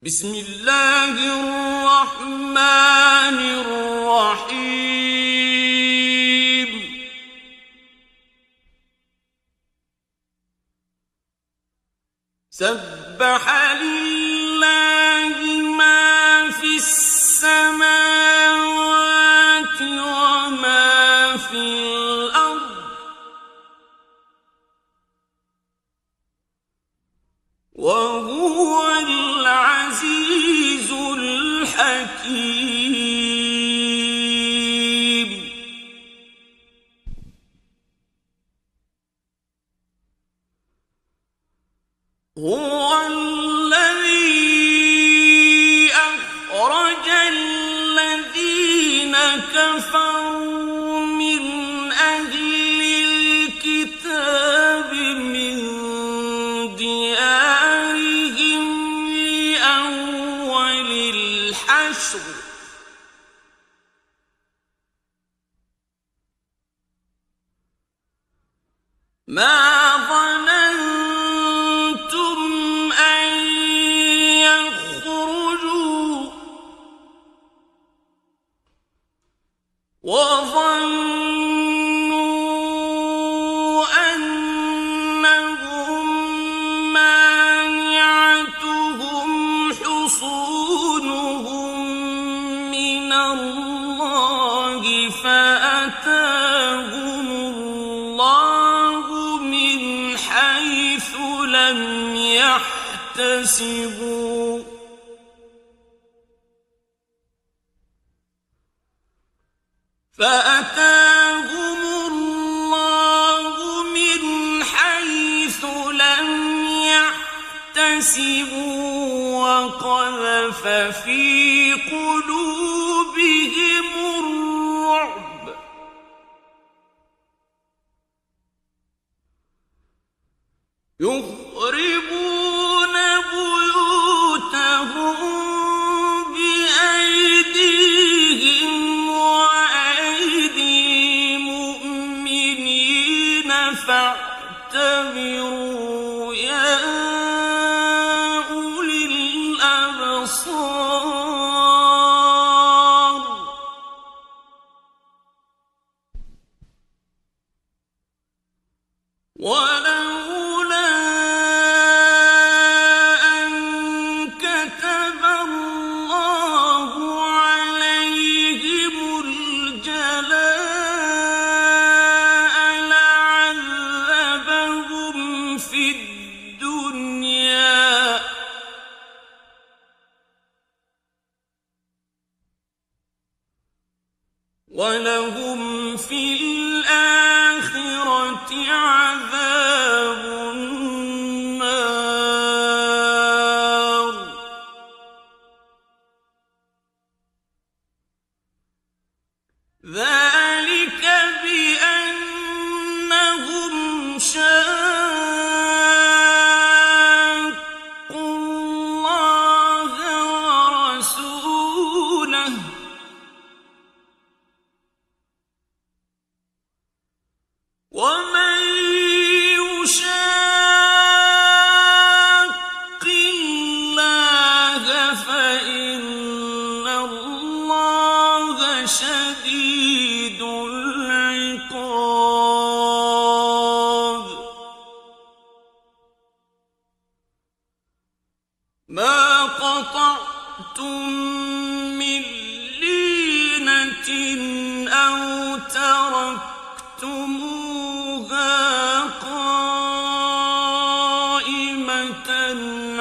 بسم الله الرحمن الرحيم. سبح لله ما في السماوات وما في الأرض وهو العزيز الحكيم. هو الذي أخرج الذين كفروا من أهل الكتاب من ديارهم لأول الحشر ما ظننتم أن يخرجوا وظنوا أنهم مانعتهم حصونهم من الله فأتاهم الله من حيث لم يحتسبوا وقذف في قلوبهم الرعب يخربون بيوتهم بأيديهم وأيدي المؤمنين فاعتبروا يا أولي الأبصار. ولولا أن كتب الله عليهم الجلاء لعذبهم في الدنيا ولهم في الآخرة عذاب النار. ذلك بأنهم شاقوا الله ورسوله ومن يشاق الله فإن الله شديد العقاب. ما قطعتم من لينة أو تركتموها قائمة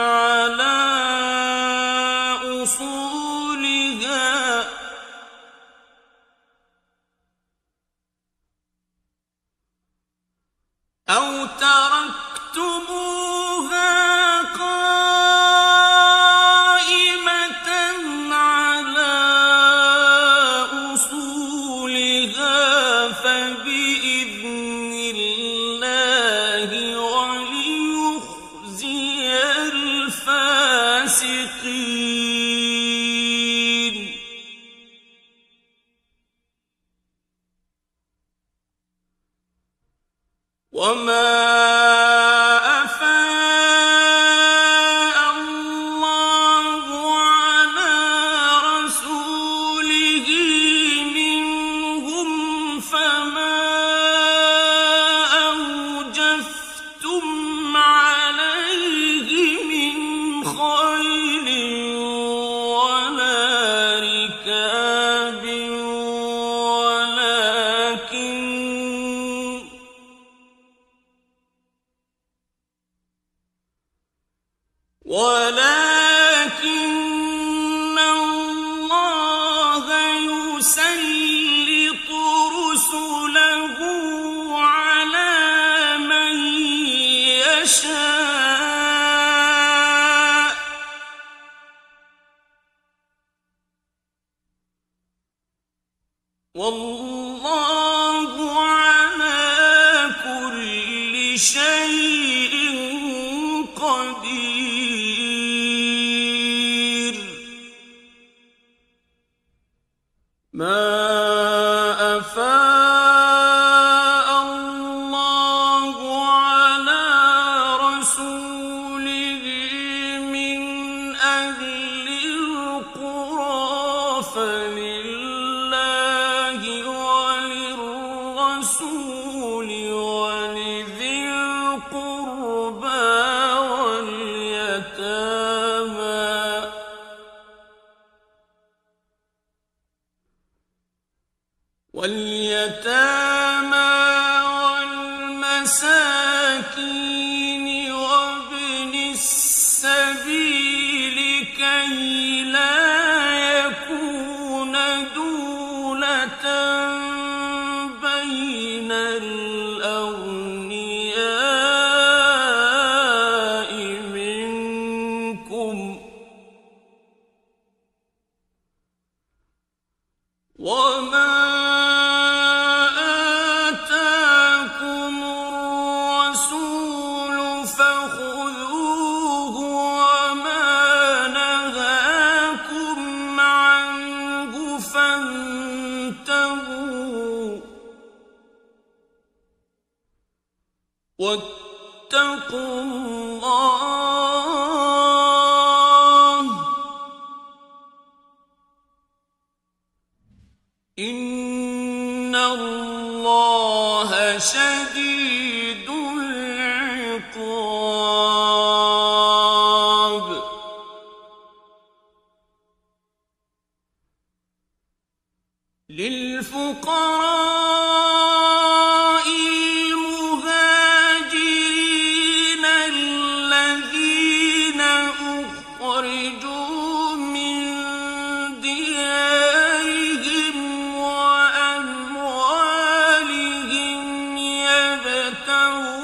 على أصولها فبإذن الله وليخزي الفاسقين. وما أفاء الله خَيْلٍ وَلَا رِكَابٍ وَلَٰكِنَّ اللَّهَ يُسَلِّطُ رُسُلَهُ عَلَىٰ مَن يَشَاءُ ۗ وَاللَّهُ عَلَىٰ كُلِّ شَيْءٍ قَدِيرٌ. مَا أَفَاءَ اللَّهُ عَلَىٰ رَسُولِهِ مِنْ أَهْلِ الْقُرَىٰ فَلِلَّهِ وَلِلرَّسُولِ وَلِذِي الْقُرْبَىٰ وَالْيَتَامَىٰ وَالْمَسَاكِينِ وَابْنِ السَّبِيلِ كَيْ لَا يَكُونَ دُولَةً بَيْنَ الْأَغْنِيَاءِ مِنكُمْ ۚ وَمَا آتَاكُمُ الرَّسُولُ فَخُذُوهُ وَمَا نَهَاكُمْ عَنْهُ فَانتَهُوا ۚ وَاتَّقُوا اللَّهَ ۚ إِنَّ اللَّهَ شَدِيدُ الْعِقَابِ. لِلْفُقَرَاءِ الْمُهَاجِرِينَ الَّذِينَ أُخْرِجُوا مِن دِيَارِهِمْ وَأَمْوَالِهِمْ يَبْتَغُونَ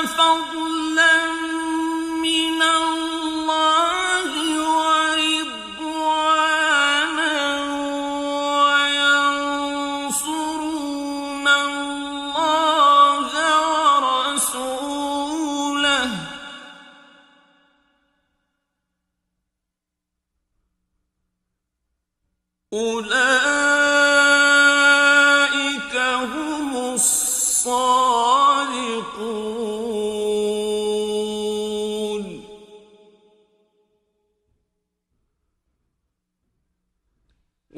فَضْلًا مِّنَ اللَّهِ وَرِضْوَانًا وَيَنصُرُونَ اللَّهَ وَرَسُولَهُ ۚ أُولَٰئِكَ هُمُ الصَّادِقُونَ.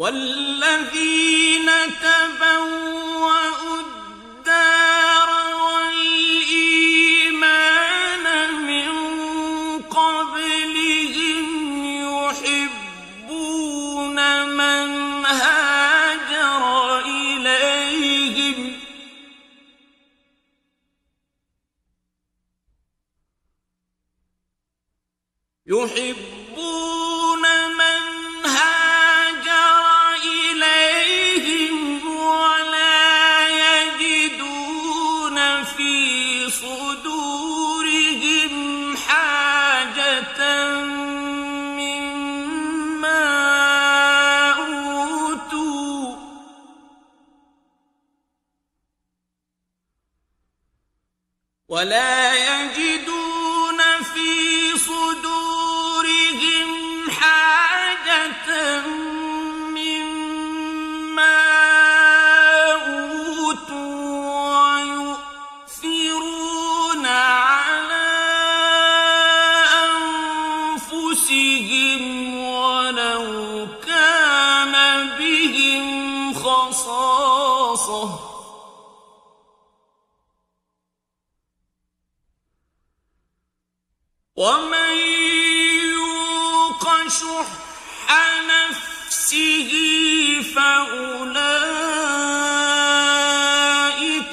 وَالَّذِينَ تَبَوَّءُوا الدَّارَ وَالْإِيمَانَ مِن قَبْلِهِمْ يُحِبُّونَ مَنْ هَاجَرَ إِلَيْهِمْ وَلَا يَجِدُونَ فِي صُدُورِهِمْ حَاجَةً مِّمَّا أُوتُوا ۚ وَيُؤْثِرُونَ عَلَىٰ أنفسهم ولو كان بهم خصاصة ومن يوق شح نفسه فأولئك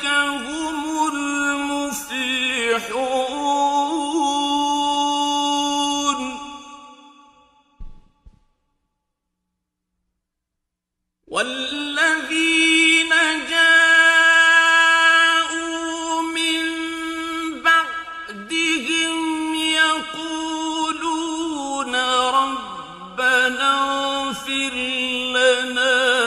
هم المفلحون والذين جاءوا من بعدهم يقولون ربنا اغفر لنا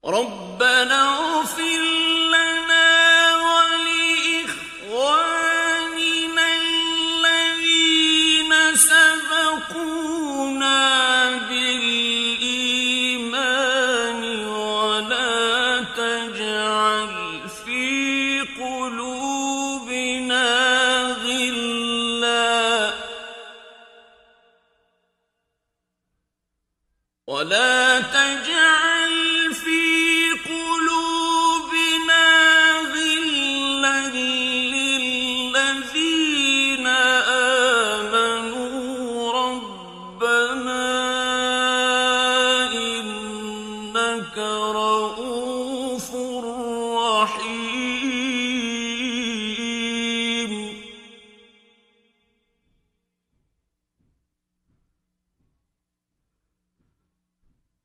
ربنا اغفر لنا ولإخواننا الذين سبقونا بالإيمان ولا تجعل في قلوبنا غلا للذين آمنوا ربنا إنك رؤوف رحيم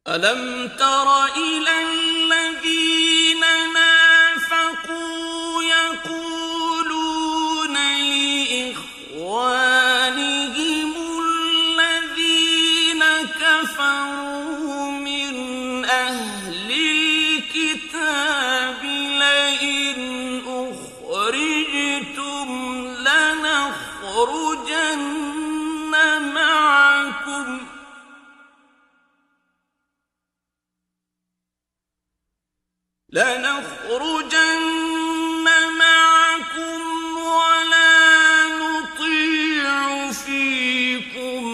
ألم تر إلى الذين نافقوا يقولون لإخوانهم الذين كفروا من أهل الكتاب لئن أخرجتم لنخرجن معكم ولا نطيع فيكم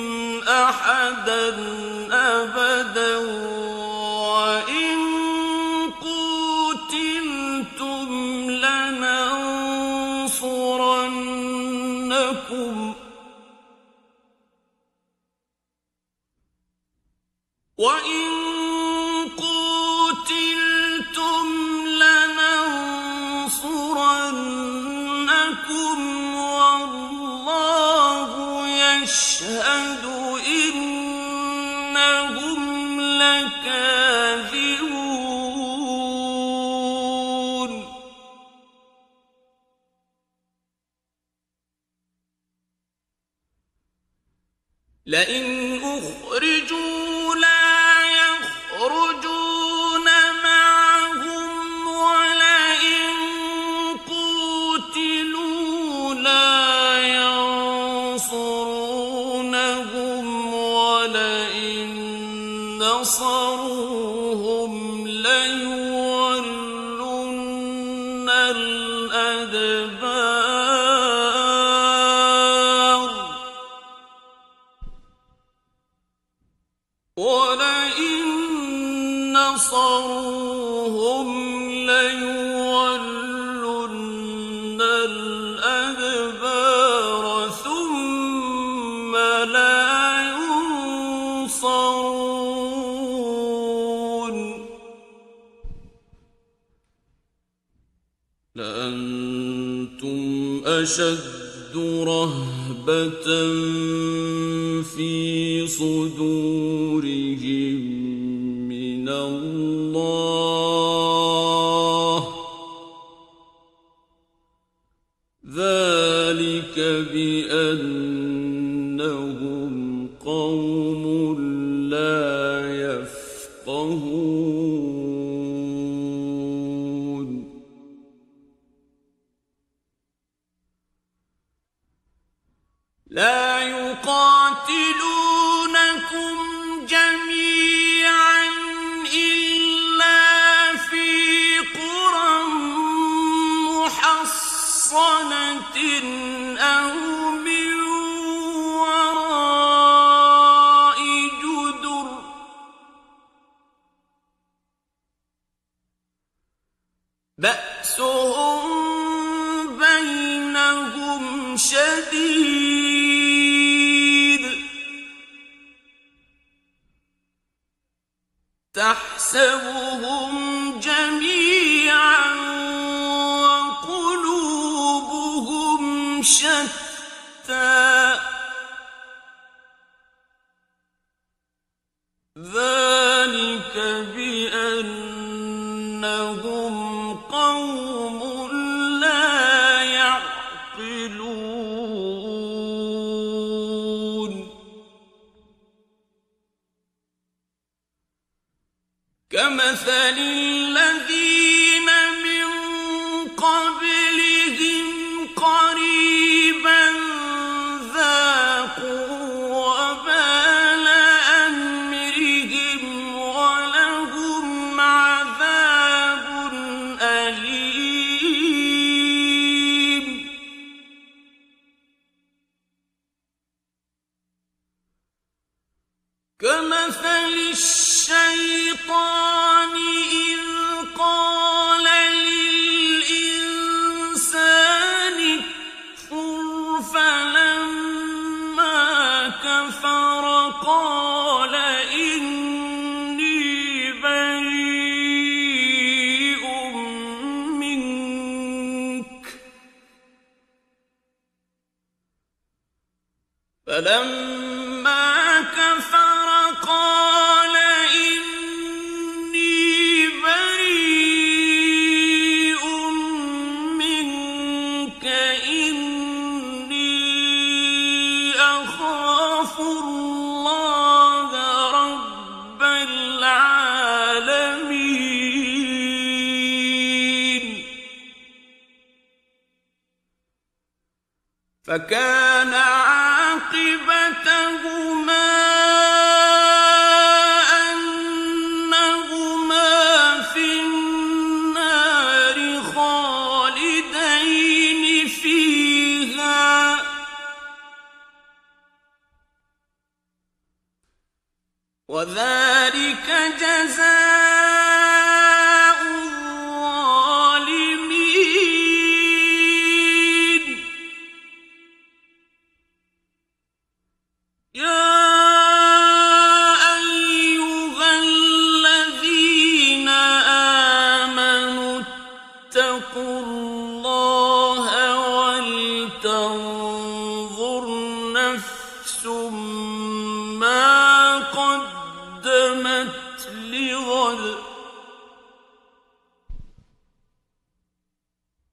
أحدا أبدا وإن قتلتم لننصرنكم والله يشهد إنهم لكاذبون لئن أخرجوا لا يخرجون معهم ولئن قوتلوا لا ينصرونهم ولئن نصروهم ليولن الأدبار ولئن نصروهم ليولن الأدبار ثم لا ينصرون لأنتم أشد رهبة في صدورهم من الله ذلك بأنهم قوم لا يفقهون لا يقاتلونكم جميعا إلا في قرى أو من وراء جدر بأسهم بينهم شديد تحسبهم جميعا وقلوبهم شتى ذلك بأنهم قوم لا يعقلون كمثل الذين من قبلهم قريبا ذاقوا وبال أمرهم ولهم عذاب أليم كمثل الشيطان إذ قال للإنسان اكفر فلما كفر قال إني بريء منك فلما كفر قال إني بريء منك إني أخاف الله رب العالمين فكان عاقبتهما أنهما في النار خالدين فيها وذلك جزاء الظالمين يا أيها الذين آمنوا اتقوا الله ولتنظر نفس ما قدمت لغد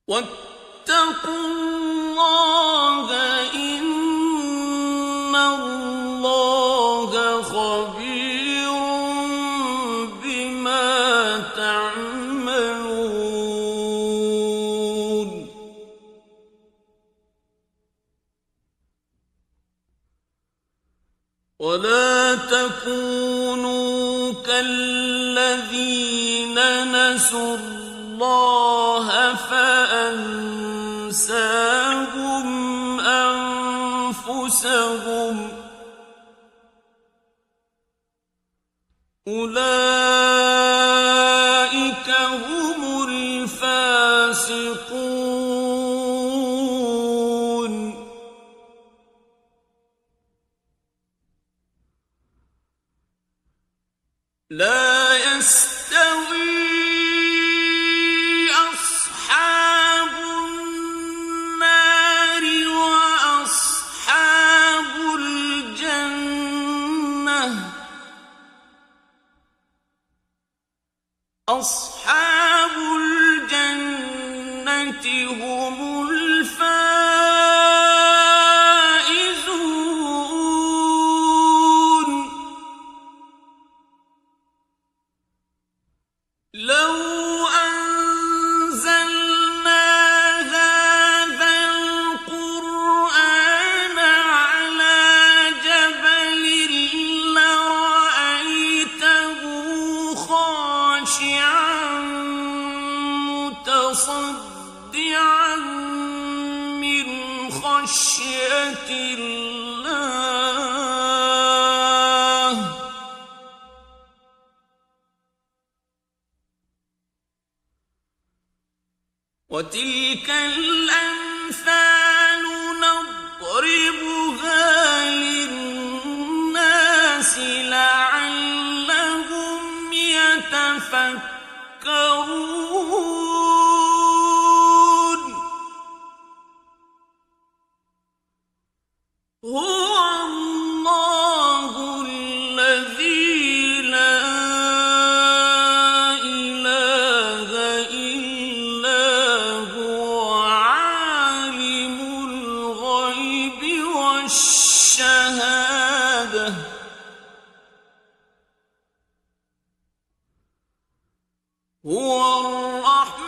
واتقوا الله إن الله خبير بما تعملون ولا تكونوا كالذين نسوا الله فأنساهم أنفسهم أولئك هم الفاسقون لا يستوي أصحاب النار وأصحاب الجنة أصحاب الجنة هم الفائزون لو أنزلنا هذا القرآن على جبل لرأيته خاشعا متصدعا من خشية الله وتلك الأمثال نضربها للناس لعلهم يتفكرون هو الله الذي لا إله إلا هو عالم الغيب والشهادة هو الرحمن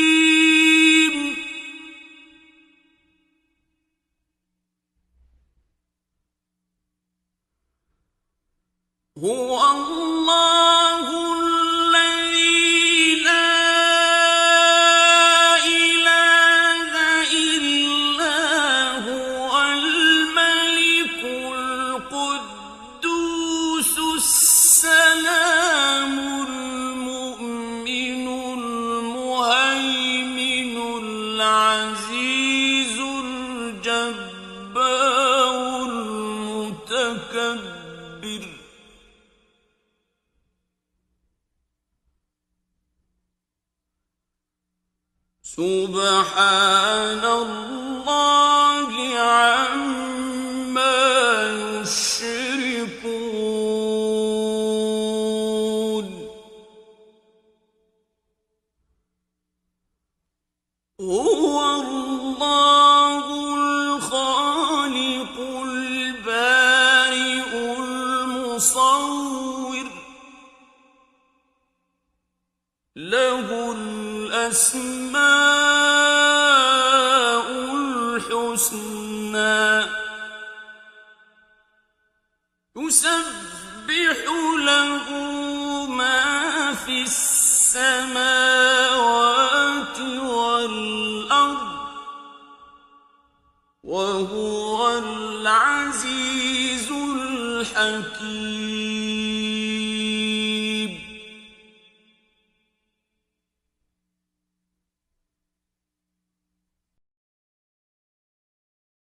الرحيم هو الله الذي لا إله إلا هو الملك القدوس السلام المؤمن المهيمن العزيز الجبار المتكبر سبحان الله عما يشركون هو الله الخالق البارئ المصور له الأسماء الحسنى يسبح له ما في السماوات والأرض وهو العزيز الحكيم